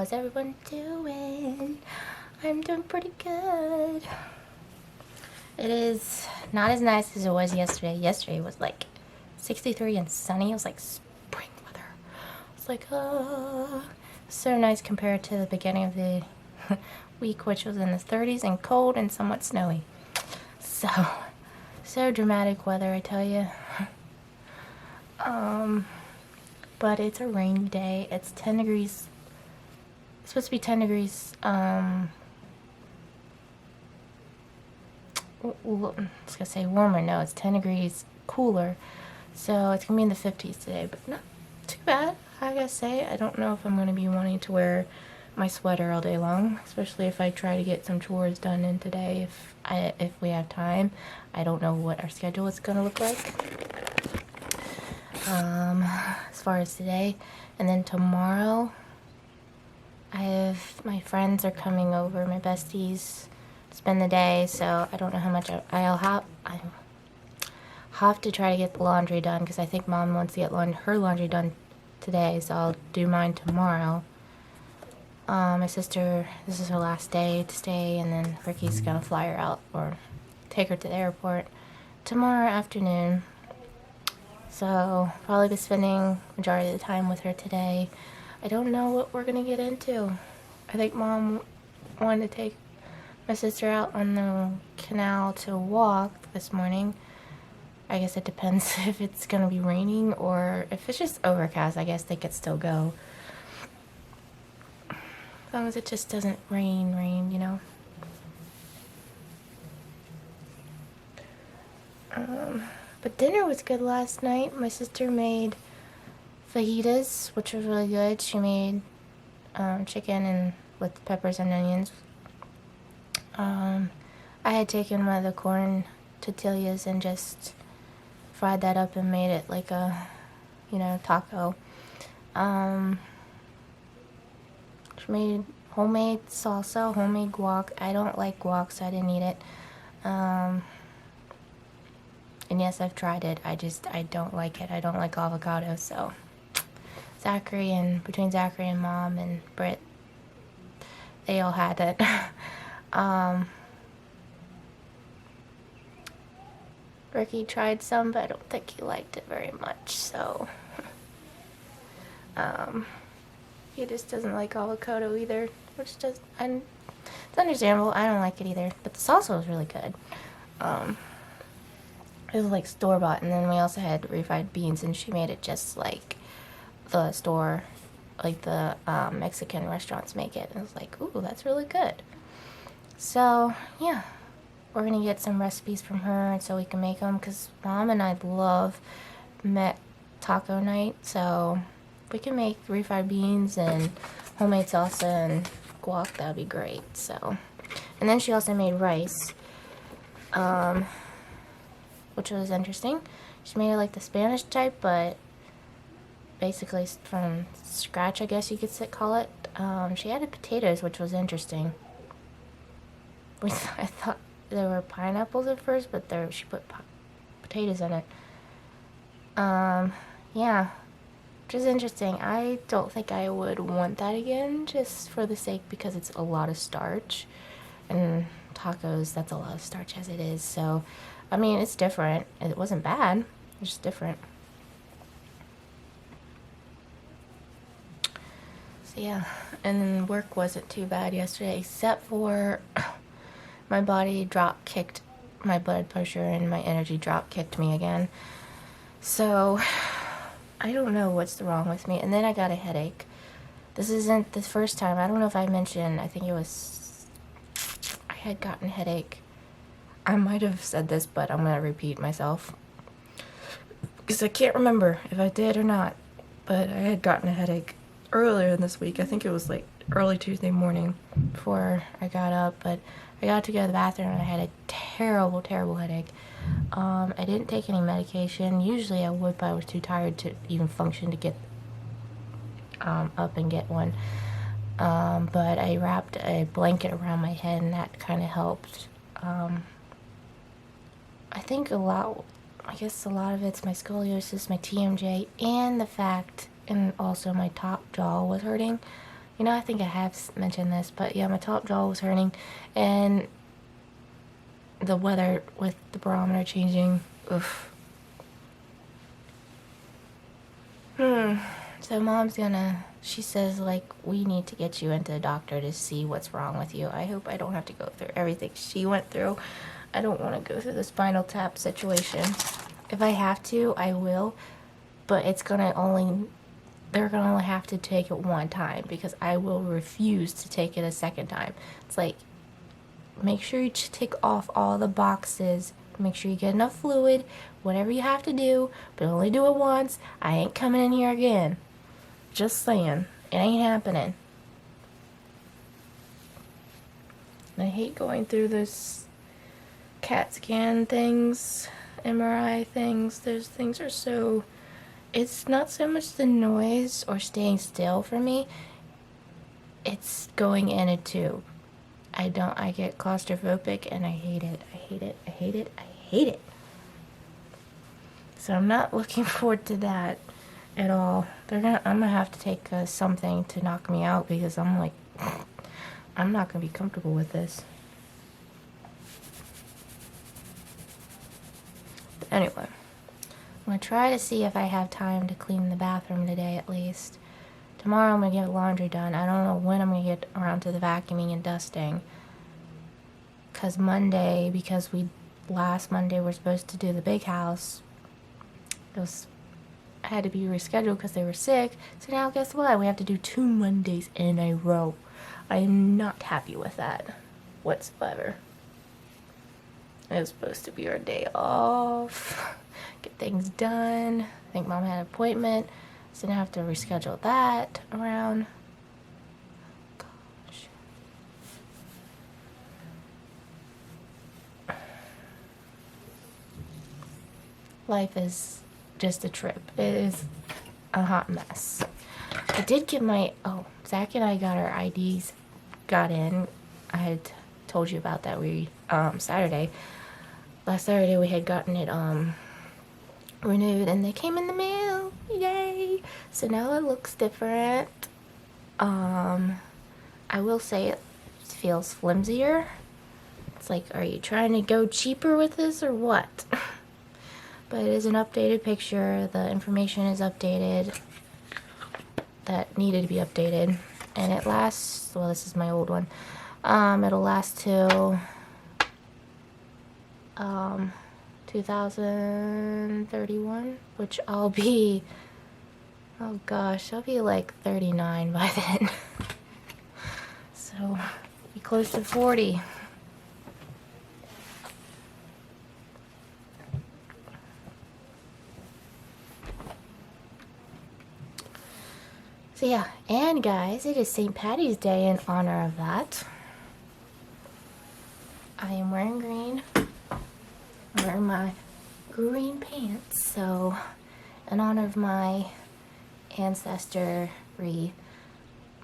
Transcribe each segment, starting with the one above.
How's everyone doing? I'm doing pretty good. It is not as nice as it was yesterday. Yesterday was like 63 and sunny. It was like spring weather. It's like, so nice compared to the beginning of the week, which was in the 30s and cold and somewhat snowy. So dramatic weather, I tell you. But it's a rainy day. It's 10 degrees. It's supposed to be 10 degrees. I was gonna say warmer. No, it's 10 degrees cooler. So it's gonna be in the 50s today, but not too bad. I gotta say, I don't know if I'm gonna be wanting to wear my sweater all day long, especially if I try to get some chores done in today. If we have time, I don't know what our schedule is gonna look like. As far as today, and then tomorrow, my friends are coming over, my besties, to spend the day. So I don't know how much I'll have to try to get the laundry done because I think Mom wants to get her laundry done today. So I'll do mine tomorrow. My sister, this is her last day to stay, and then Ricky's gonna fly her out or take her to the airport tomorrow afternoon. So probably be spending majority of the time with her today. I don't know what we're gonna get into. I think Mom wanted to take my sister out on the canal to walk this morning. I guess it depends if it's gonna be raining or if it's just overcast. I guess they could still go. As long as it just doesn't rain, you know. But dinner was good last night. My sister made fajitas, which was really good. She made chicken and with peppers and onions. I had taken one of the corn tortillas and just fried that up and made it like a, taco. She made homemade salsa, homemade guac. I don't like guac, so I didn't eat it. And yes, I've tried it. I don't like it. I don't like avocado, so between Zachary and Mom and Britt, they all had it. Ricky tried some, but I don't think he liked it very much, so he just doesn't like avocado either, which it's understandable. I don't like it either, but the salsa was really good. It was like store-bought, and then we also had refried beans, and she made it just like the store, like the Mexican restaurants make it. And I was like, ooh, that's really good. So, yeah, we're going to get some recipes from her so we can make them, because Mom and I love taco night, so if we can make refried beans and homemade salsa and guac, that would be great. So, and then she also made rice, which was interesting. She made it like the Spanish type, but basically from scratch, I guess you could call it. She added potatoes, which was interesting. I thought there were pineapples at first, but she put potatoes in it. Yeah, which is interesting. I don't think I would want that again, just for the sake, because it's a lot of starch. And tacos, that's a lot of starch as it is, so I mean, it's different. It wasn't bad. It's just different. So yeah, and then work wasn't too bad yesterday, except for my body drop-kicked my blood pressure and my energy drop-kicked me again. So I don't know what's wrong with me. And then I got a headache. This isn't the first time. I don't know if I mentioned, I had gotten a headache. I might have said this, but I'm going to repeat myself, because I can't remember if I did or not, but I had gotten a headache earlier this week. I think it was like early Tuesday morning before I got up, but I got to go to the bathroom and I had a terrible, terrible headache. I didn't take any medication. Usually I would, but I was too tired to even function to get up and get one. But I wrapped a blanket around my head, and that kind of helped. I think a lot of it's my scoliosis, my TMJ, and the fact, and also my top jaw was hurting. You know, I think I have mentioned this, but yeah, my top jaw was hurting, and the weather with the barometer changing, oof. So mom's gonna, she says, like, we need to get you into the doctor to see what's wrong with you. I hope I don't have to go through everything she went through. I don't want to go through the spinal tap situation. If I have to, I will, but it's gonna only, they're gonna only have to take it one time, because I will refuse to take it a second time. It's like, make sure you tick off all the boxes. Make sure you get enough fluid, whatever you have to do, but only do it once. I ain't coming in here again. Just saying. It ain't happening. I hate going through this CAT scan things, MRI things. Those things are so... It's not so much the noise or staying still for me. It's going in a tube. I get claustrophobic and I hate it. I hate it. I hate it. I hate it. So I'm not looking forward to that at all. I'm gonna have to take something to knock me out, because I'm like, I'm not gonna be comfortable with this. But anyway, I'm gonna try to see if I have time to clean the bathroom today at least. Tomorrow I'm gonna get laundry done. I don't know when I'm gonna get around to the vacuuming and dusting. Because last Monday we're supposed to do the big house. It had to be rescheduled because they were sick. So now guess what? We have to do 2 Mondays in a row. I am not happy with that whatsoever. It was supposed to be our day off. Get things done. I think Mom had an appointment. So now I have to reschedule that around. Gosh. Life is just a trip. It is a hot mess. I did get Zach and I got our IDs got in. I had told you about that. Last Saturday we had gotten it renewed, and they came in the mail. Yay! So now it looks different. I will say it feels flimsier. It's like, are you trying to go cheaper with this or what? But it is an updated picture. The information is updated that needed to be updated, and it lasts, well, this is my old one. It'll last till 2031, which I'll be, oh gosh, I'll be like 39 by then. So, be close to 40. So yeah, and guys, it is St. Patty's Day in honor of that. I am wearing green. I'm wearing my green pants, so in honor of my ancestry,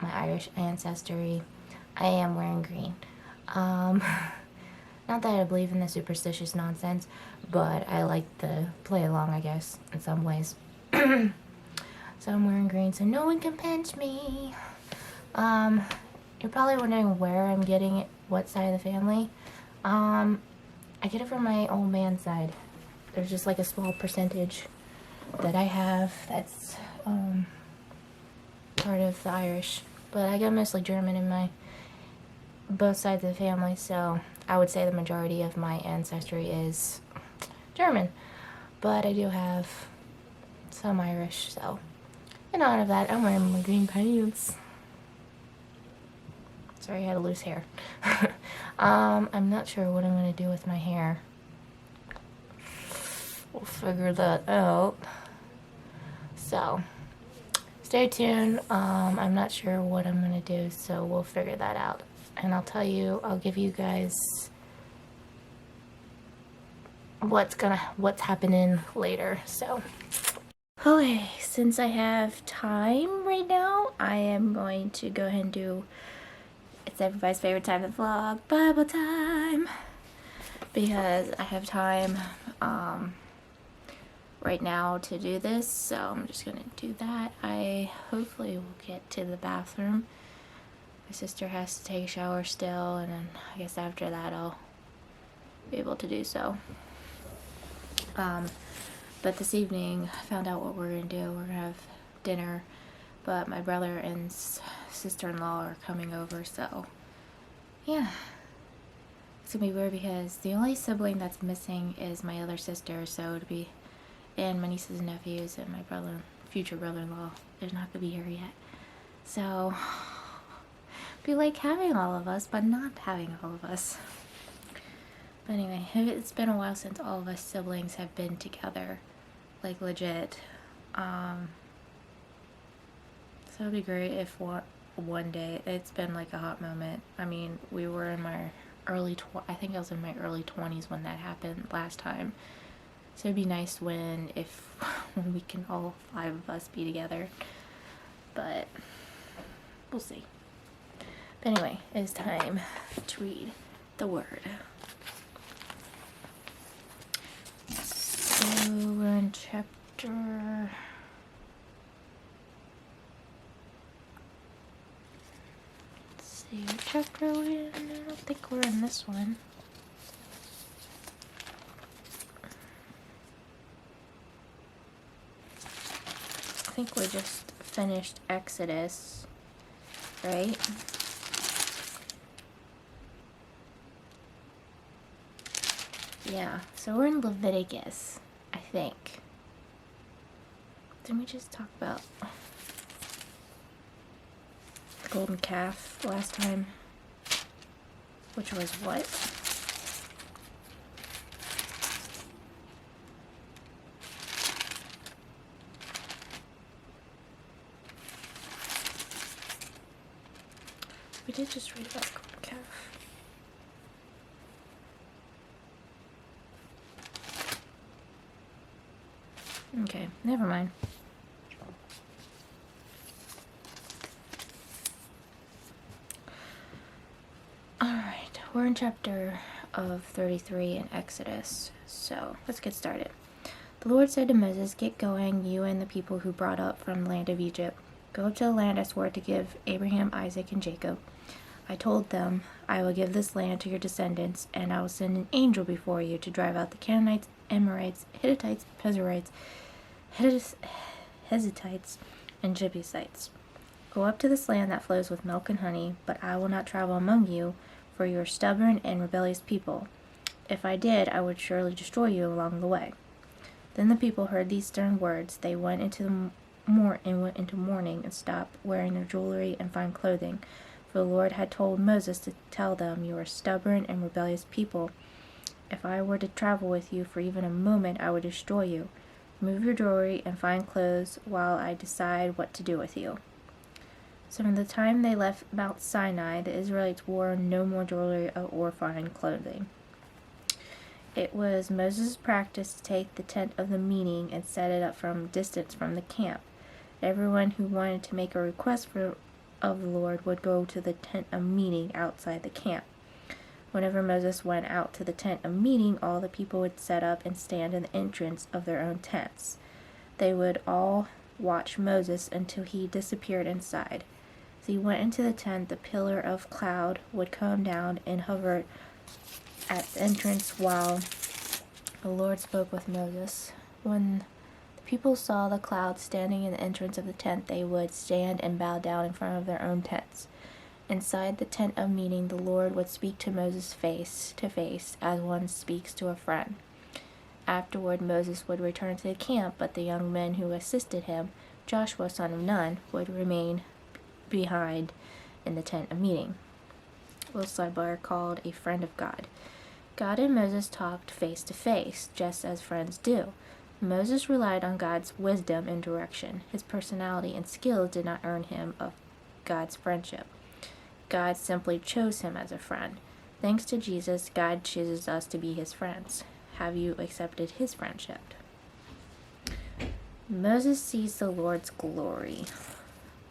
my Irish ancestry, I am wearing green. Not that I believe in the superstitious nonsense, but I like to play along, I guess, in some ways. So I'm wearing green so no one can pinch me. You're probably wondering where I'm getting it, what side of the family. I get it from my old man's side. There's just like a small percentage that I have that's part of the Irish. But I got mostly German in my both sides of the family, so I would say the majority of my ancestry is German. But I do have some Irish, so in honor of that, I'm wearing my green pants. Sorry, I had loose hair. I'm not sure what I'm going to do with my hair. We'll figure that out. So, stay tuned. I'm not sure what I'm going to do, so we'll figure that out. And I'll give you guys what's happening later, so. Okay, since I have time right now, I am going to go ahead and do, it's everybody's favorite time to vlog, Bible time, because I have time right now to do this, so I'm just gonna do that. I hopefully will get to the bathroom My sister has to take a shower still, and then I guess after that I'll be able to do so. But this evening I found out what we're gonna do. We're gonna have dinner, but my brother and sister-in-law are coming over, so yeah. It's gonna be weird because the only sibling that's missing is my other sister, so it'll be, and my nieces and nephews and my brother, future brother-in-law. They're not gonna be here yet. So, be like having all of us, but not having all of us. But anyway, it's been a while since all of us siblings have been together, like legit. So it'd be great if one day, it's been like a hot moment. I mean, we were in my I think I was in my early 20s when that happened last time. So it'd be nice when we can all 5 of us be together. But we'll see. But anyway, it's time to read the word. So we're in chapter... Let's see what chapter we're in. I don't think we're in this one. I think we just finished Exodus, right? Yeah, so we're in Leviticus, I think. Didn't we just talk about the golden calf last time? Which was what? We did just read about the golden calf. Okay, never mind. Alright, we're in chapter of 33 in Exodus, so let's get started. The Lord said to Moses, "Get going, you and the people who brought up from the land of Egypt. Go up to the land I swore to give Abraham, Isaac, and Jacob. I told them, I will give this land to your descendants, and I will send an angel before you to drive out the Canaanites, Amorites, Hittites, Pezerites, Hezitites, and Jebusites. Go up to this land that flows with milk and honey, but I will not travel among you, for you are stubborn and rebellious people. If I did, I would surely destroy you along the way." Then the people heard these stern words. They went into mourning and stopped wearing their jewelry and fine clothing. For the Lord had told Moses to tell them, "You are stubborn and rebellious people. If I were to travel with you for even a moment, I would destroy you. Remove your jewelry and fine clothes while I decide what to do with you." So from the time they left Mount Sinai, the Israelites wore no more jewelry or fine clothing. It was Moses' practice to take the tent of the meeting and set it up from a distance from the camp. Everyone who wanted to make a request of the Lord would go to the tent of meeting outside the camp. Whenever Moses went out to the tent of meeting, all the people would set up and stand in the entrance of their own tents. They would all watch Moses until he disappeared inside. As he went into the tent, the pillar of cloud would come down and hover at the entrance while the Lord spoke with Moses. When the people saw the cloud standing in the entrance of the tent, they would stand and bow down in front of their own tents. Inside the tent of meeting, the Lord would speak to Moses face to face, as one speaks to a friend. Afterward, Moses would return to the camp, but the young men who assisted him, Joshua son of Nun, would remain behind in the tent of meeting. A little sidebar called a friend of God. God and Moses talked face to face, just as friends do. Moses relied on God's wisdom and direction. His personality and skills did not earn him of God's friendship. God simply chose him as a friend. Thanks to Jesus, God chooses us to be his friends. Have you accepted his friendship? Moses sees the Lord's glory.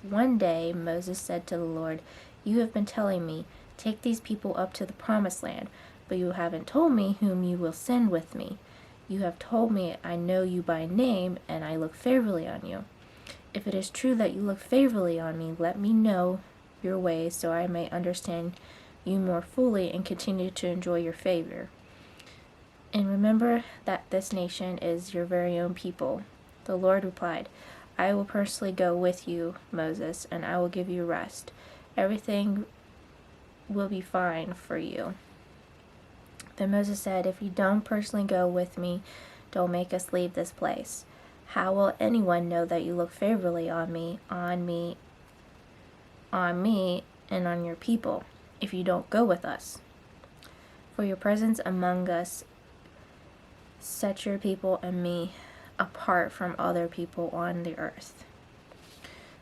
One day, Moses said to the Lord, "You have been telling me, take these people up to the promised land, but you haven't told me whom you will send with me. You have told me I know you by name, and I look favorably on you. If it is true that you look favorably on me, let me know your ways so I may understand you more fully and continue to enjoy your favor. And remember that this nation is your very own people." The Lord replied, "I will personally go with you, Moses, and I will give you rest. Everything will be fine for you." Then Moses said, "If you don't personally go with me, don't make us leave this place. How will anyone know that you look favorably on me, and on your people, if you don't go with us? For your presence among us set your people and me apart from other people on the earth."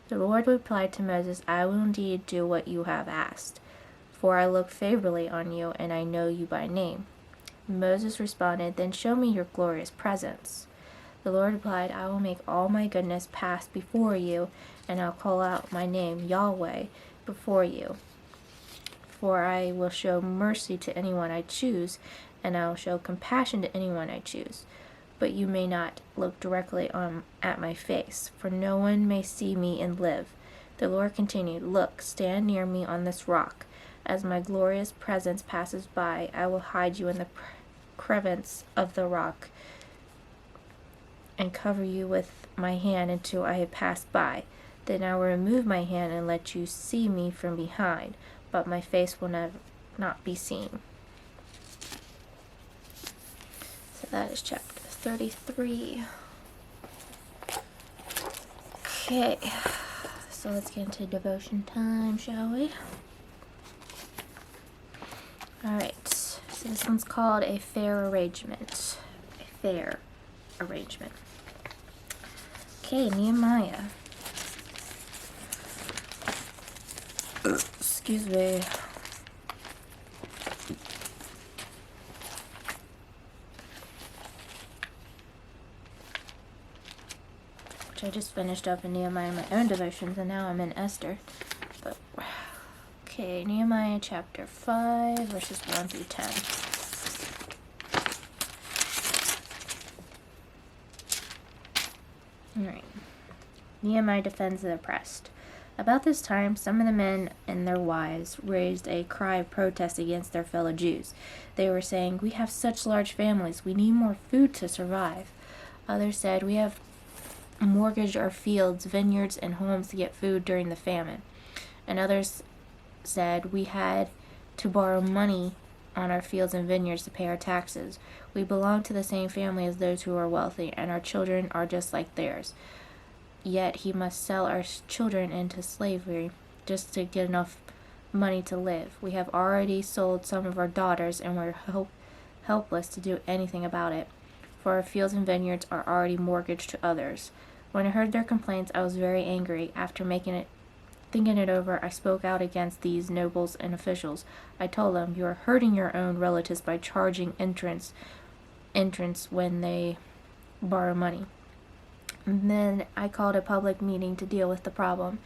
The Lord replied to Moses, "I will indeed do what you have asked, for I look favorably on you, and I know you by name." Moses responded, "Then show me your glorious presence." The Lord replied, "I will make all my goodness pass before you, and I'll call out my name, Yahweh, before you. For I will show mercy to anyone I choose, and I will show compassion to anyone I choose. But you may not look directly at my face, for no one may see me and live." The Lord continued, "Look, stand near me on this rock. As my glorious presence passes by, I will hide you in the crevice of the rock and cover you with my hand until I have passed by. Then I will remove my hand and let you see me from behind, but my face will not be seen." So that is chapter 33. Okay, so let's get into devotion time, shall we? Alright, so this one's called A Fair Arrangement. A Fair Arrangement. Okay, Nehemiah. Excuse me. Which I just finished up in Nehemiah in my own devotions, and now I'm in Esther. But okay, Nehemiah chapter 5, verses 1 through 10. Alright. Nehemiah defends the oppressed. About this time, some of the men and their wives raised a cry of protest against their fellow Jews. They were saying, "We have such large families, we need more food to survive." Others said, "We have mortgaged our fields, vineyards, and homes to get food during the famine." And others said, "We had to borrow money on our fields and vineyards to pay our taxes. We belong to the same family as those who are wealthy, and our children are just like theirs. Yet he must sell our children into slavery just to get enough money to live. We have already sold some of our daughters, and we're helpless to do anything about it, for our fields and vineyards are already mortgaged to others." When I heard their complaints, I was very angry. After thinking it over, I spoke out against these nobles and officials. I told them, "You are hurting your own relatives by charging entrance when they borrow money." And then I called a public meeting to deal with the problem.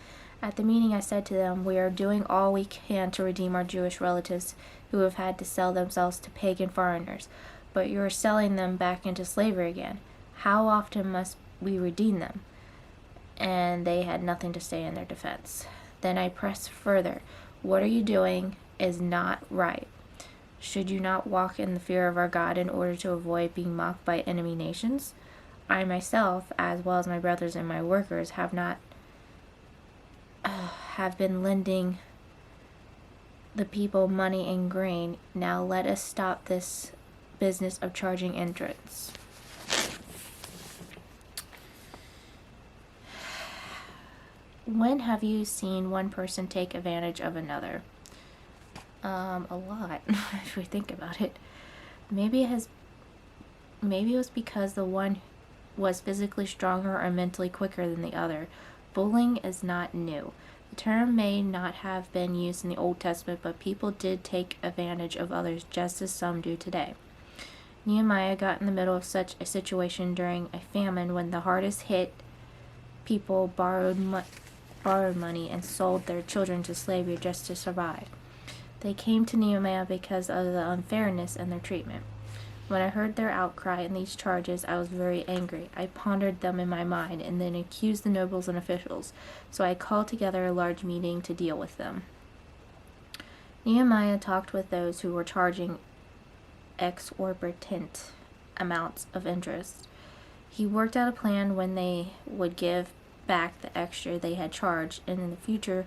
At the meeting, I said to them, "We are doing all we can to redeem our Jewish relatives who have had to sell themselves to pagan foreigners, but you are selling them back into slavery again. How often must we redeem them?" And they had nothing to say in their defense. Then I pressed further. "What are you doing is not right. Should you not walk in the fear of our God in order to avoid being mocked by enemy nations? I myself, as well as my brothers and my workers, have been lending the people money and grain. Now let us stop this business of charging entrance." When have you seen one person take advantage of another? A lot, if we think about it. Maybe it was because the one was physically stronger or mentally quicker than the other. Bullying is not new. The term may not have been used in the Old Testament, but people did take advantage of others just as some do today. Nehemiah got in the middle of such a situation during a famine when the hardest hit people borrowed money and sold their children to slavery just to survive. They came to Nehemiah because of the unfairness in their treatment. When I heard their outcry and these charges, I was very angry. I pondered them in my mind and then accused the nobles and officials. So I called together a large meeting to deal with them. Nehemiah talked with those who were charging exorbitant amounts of interest. He worked out a plan when they would give back the extra they had charged and in the future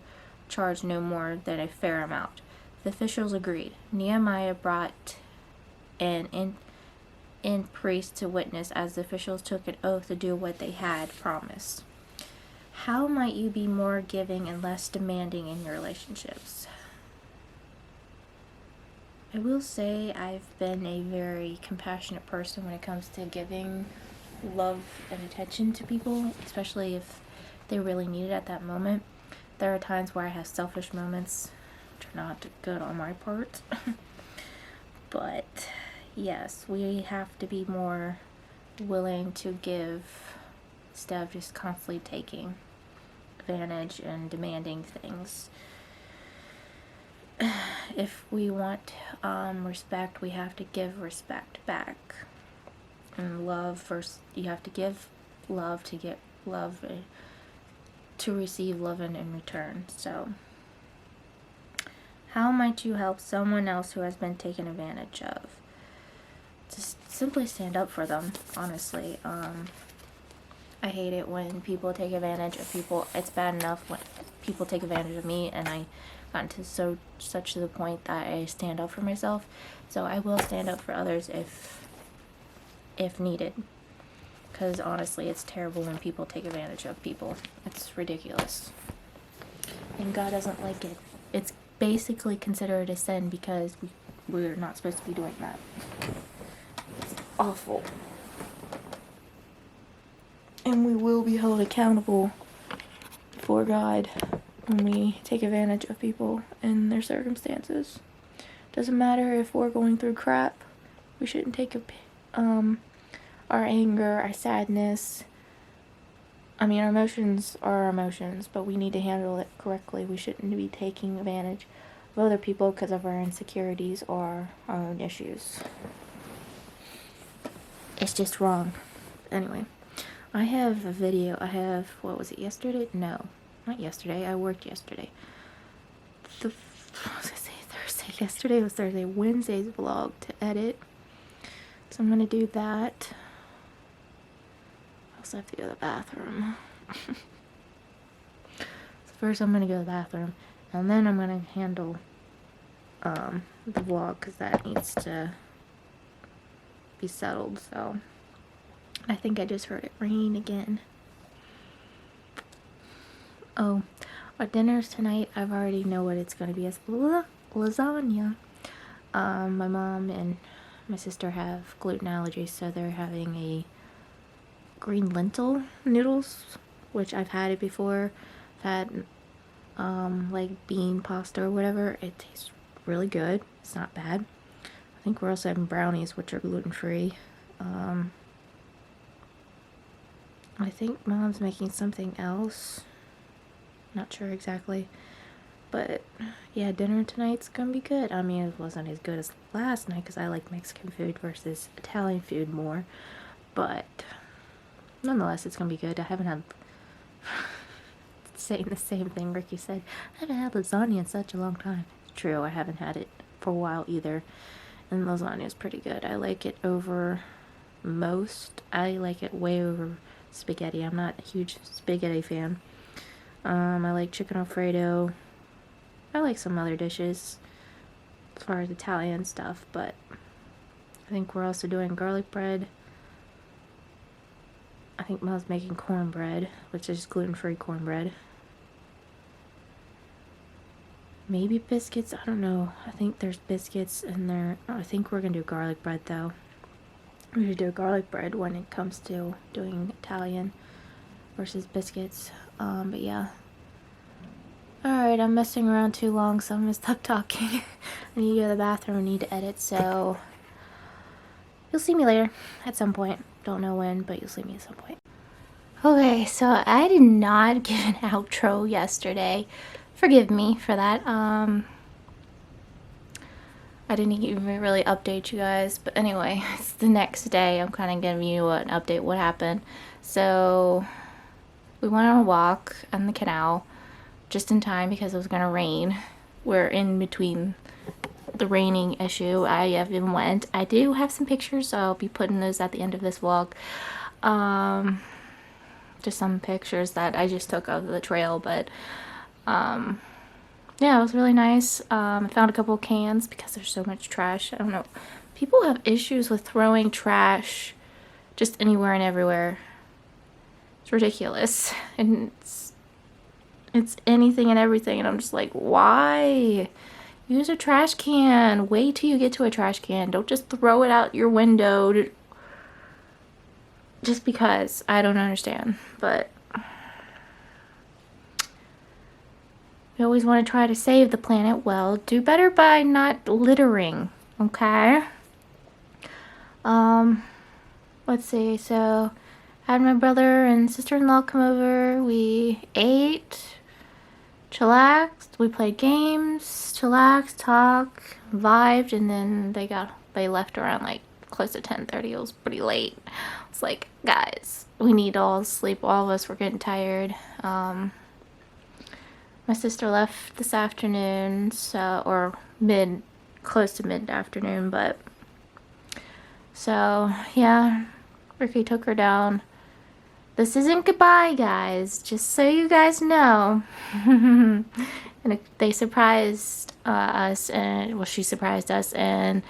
charge no more than a fair amount. The officials agreed. Nehemiah brought an in priest to witness as the officials took an oath to do what they had promised. How might you be more giving and less demanding in your relationships? I will say I've been a very compassionate person when it comes to giving love and attention to people, especially if they really need it at that moment. There are times where I have selfish moments, which are not good on my part. But yes, we have to be more willing to give instead of just constantly taking advantage and demanding things. If we want respect, we have to give respect back. And love first, you have to give love to get love, to receive love in return. So, how might you help someone else who has been taken advantage of? Just simply stand up for them, honestly. I hate it when people take advantage of people. It's bad enough when people take advantage of me, and I gotten to such to the point that I stand up for myself. So I will stand up for others if needed. Because honestly, it's terrible when people take advantage of people. It's ridiculous. And God doesn't like it. It's basically considered a sin because we're not supposed to be doing that. It's awful. And we will be held accountable before God when we take advantage of people in their circumstances. Doesn't matter if we're going through crap. We shouldn't take our anger, our sadness. I mean, our emotions are our emotions, but we need to handle it correctly. We shouldn't be taking advantage of other people because of our insecurities or our own issues. It's just wrong. Anyway, I have a video. What was it, yesterday? No, not yesterday. I worked yesterday. What was I say? Thursday. Yesterday was Thursday. Wednesday's vlog to edit. So I'm going to do that. I also have to go to the bathroom. So first I'm going to go to the bathroom. And then I'm going to handle the vlog because that needs to be settled. So I think I just heard it rain again. Oh, our dinners tonight, I've already know what it's going to be. It's lasagna. My mom and my sister have gluten allergies, so they're having a green lentil noodles, which I've had it before. I've had like bean pasta or whatever. It tastes really good. It's not bad. I think we're also having brownies, which are gluten-free. I think Mom's making something else. Not sure exactly. But yeah, dinner tonight's gonna be good. I mean, it wasn't as good as last night because I like Mexican food versus Italian food more. But nonetheless, it's gonna be good. I haven't had saying the same thing Ricky said. I haven't had lasagna in such a long time. It's true, I haven't had it for a while either. And lasagna is pretty good. I like it over most. I like it way over spaghetti. I'm not a huge spaghetti fan. I like chicken Alfredo. I like some other dishes as far as Italian stuff, but I think we're also doing garlic bread. I think Mom's making cornbread, which is gluten-free cornbread. Maybe biscuits, I don't know. I think there's biscuits in there. I think we're gonna do garlic bread though. We should do garlic bread when it comes to doing Italian versus biscuits. But yeah. Alright, I'm messing around too long, so I'm gonna stop talking. I need to go to the bathroom, I need to edit, so you'll see me later at some point. Don't know when, but you'll see me at some point. Okay, so I did not give an outro yesterday. Forgive me for that. I I didn't even really update you guys, but anyway, it's the next day. I'm kind of giving you an update what happened. So we went on a walk on the canal just in time because it was gonna rain. We're in between the raining issue. I even went. I do have some pictures, so I'll be putting those at the end of this vlog. Just some pictures that I just took of the trail, but yeah, it was really nice. I found a couple of cans because there's so much trash. I don't know. People have issues with throwing trash just anywhere and everywhere. It's ridiculous. And it's anything and everything. And I'm just like, why? Use a trash can. Wait till you get to a trash can. Don't just throw it out your window just because. I don't understand. But we always want to try to save the planet. Well, do better by not littering, okay? Let's see. So, I had my brother and sister-in-law come over. We ate, chillaxed, we played games, chillaxed, talked, vibed, and then they left around like close to 10:30. It was pretty late. It's like, guys, we need all sleep. All of us were getting tired. My sister left this afternoon, so, or close to mid-afternoon, but, so, yeah, Ricky took her down. This isn't goodbye, guys, just so you guys know. And they surprised us, and, well, she surprised us, and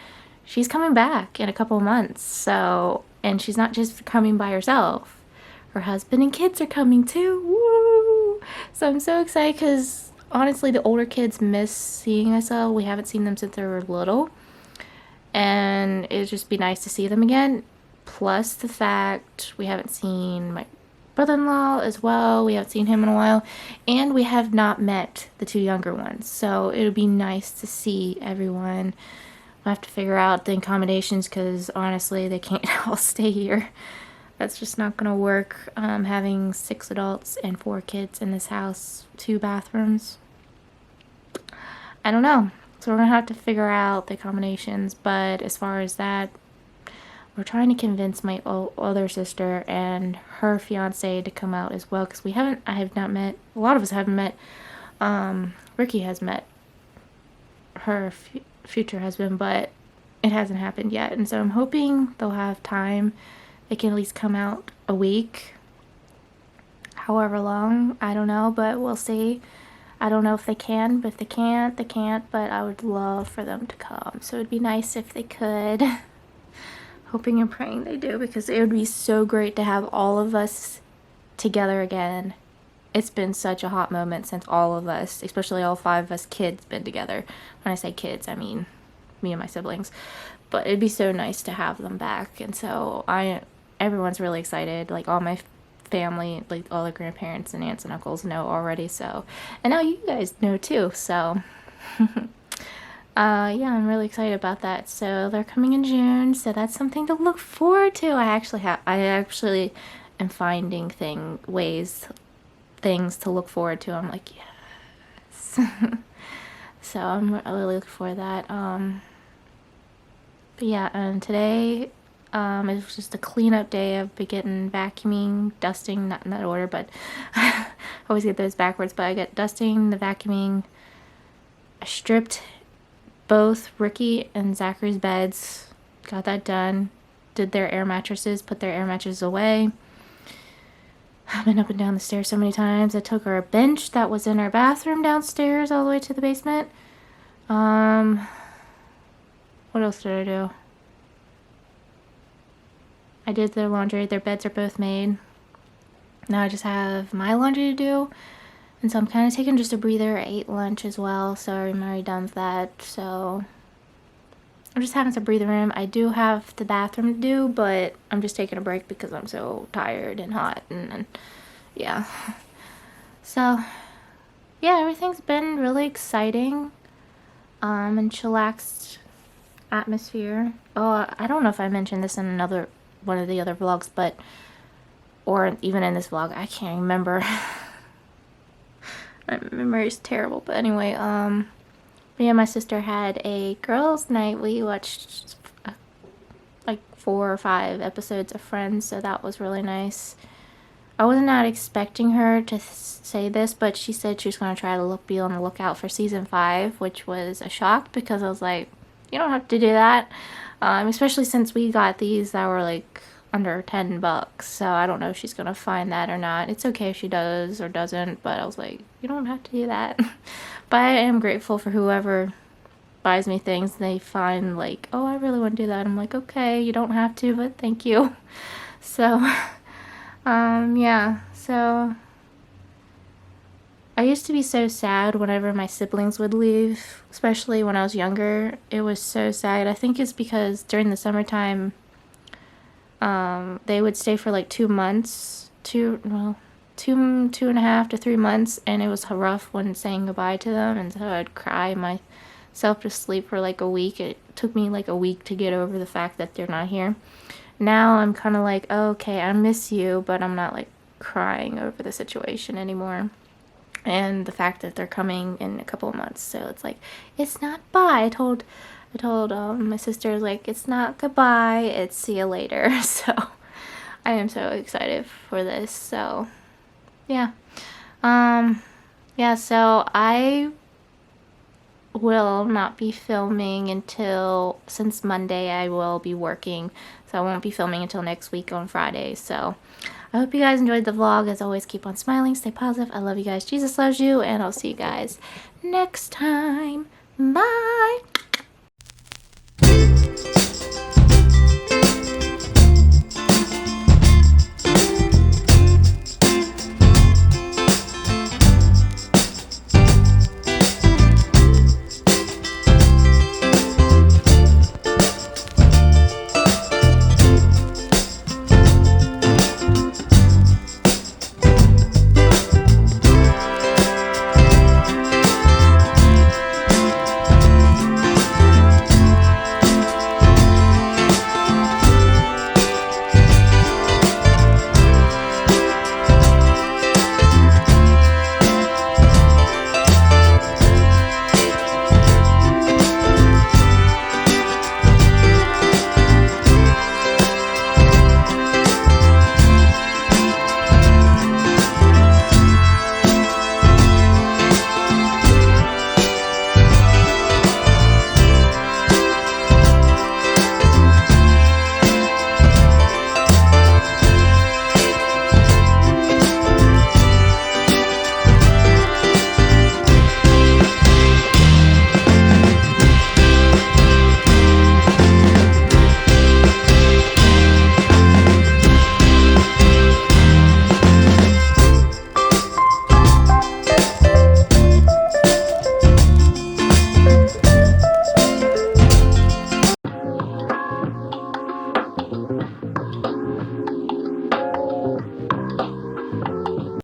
she's coming back in a couple of months, so, and she's not just coming by herself. Her husband and kids are coming too. Woo! So I'm so excited because honestly the older kids miss seeing us all. We haven't seen them since they were little. And it'd just be nice to see them again. Plus the fact we haven't seen my brother-in-law as well. We haven't seen him in a while. And we have not met the two younger ones. So it would be nice to see everyone. We'll have to figure out the accommodations because honestly they can't all stay here. That's just not gonna work, having 6 adults and 4 kids in this house, 2 bathrooms. I don't know. So we're gonna have to figure out the accommodations, but as far as that, we're trying to convince my other sister and her fiance to come out as well, because I have not met, a lot of us haven't met, Ricky has met her future husband, but it hasn't happened yet, and so I'm hoping they'll have time. They can at least come out a week, however long, I don't know, but we'll see. I don't know if they can, but if they can't, they can't, but I would love for them to come. So it'd be nice if they could. Hoping and praying they do, because it would be so great to have all of us together again. It's been such a hot moment since all of us, especially all 5 of us kids, been together. When I say kids, I mean me and my siblings. But it'd be so nice to have them back, and so everyone's really excited. Like all my family, like all the grandparents and aunts and uncles know already, so, and now you guys know too, so yeah, I'm really excited about that. So they're coming in June, so that's something to look forward to. I actually am finding things to look forward to. I'm like, yes. So I'm really looking for that. But yeah, and today it was just a cleanup day. I've been getting vacuuming, dusting, not in that order, but I always get those backwards, but I get dusting, the vacuuming. I stripped both Ricky and Zachary's beds, got that done, did their air mattresses, put their air mattresses away. I've been up and down the stairs so many times. I took our bench that was in our bathroom downstairs all the way to the basement. What else did I do? I did their laundry. Their beds are both made. Now I just have my laundry to do. And so I'm kind of taking just a breather. I ate lunch as well, so I'm already done with that. So I'm just having some breather room. I do have the bathroom to do, but I'm just taking a break because I'm so tired and hot and yeah. So yeah, everything's been really exciting and chillaxed atmosphere. Oh, I don't know if I mentioned this in another one of the other vlogs, but or even in this vlog, I can't remember. My memory is terrible, but anyway, but me and my sister had a girls' night. We watched like 4 or 5 episodes of Friends, so that was really nice. I was not expecting her to say this, but she said she was going to try to be on the lookout for season 5, which was a shock because I was like, you don't have to do that. Especially since we got these that were like under $10, so I don't know if she's going to find that or not. It's okay if she does or doesn't, but I was like, you don't have to do that. But I am grateful for whoever buys me things. They find like, oh, I really want to do that. I'm like, okay, you don't have to, but thank you. So, yeah, so I used to be so sad whenever my siblings would leave, especially when I was younger. It was so sad. I think it's because during the summertime, they would stay for like 2 months, 2.5 to 3 months, and it was rough when saying goodbye to them, and so I'd cry myself to sleep for like a week. It took me like a week to get over the fact that they're not here. Now I'm kind of like, oh, okay, I miss you, but I'm not like crying over the situation anymore. And the fact that they're coming in a couple of months, so it's like, it's not bye. I told my sister, like, it's not goodbye, it's see you later. So I am so excited for this. So yeah, yeah, so I will not be filming since Monday I will be working, so I won't be filming until next week on Friday. So I hope you guys enjoyed the vlog. As always, keep on smiling, stay positive. I love you guys, Jesus loves you, and I'll see you guys next time. Bye.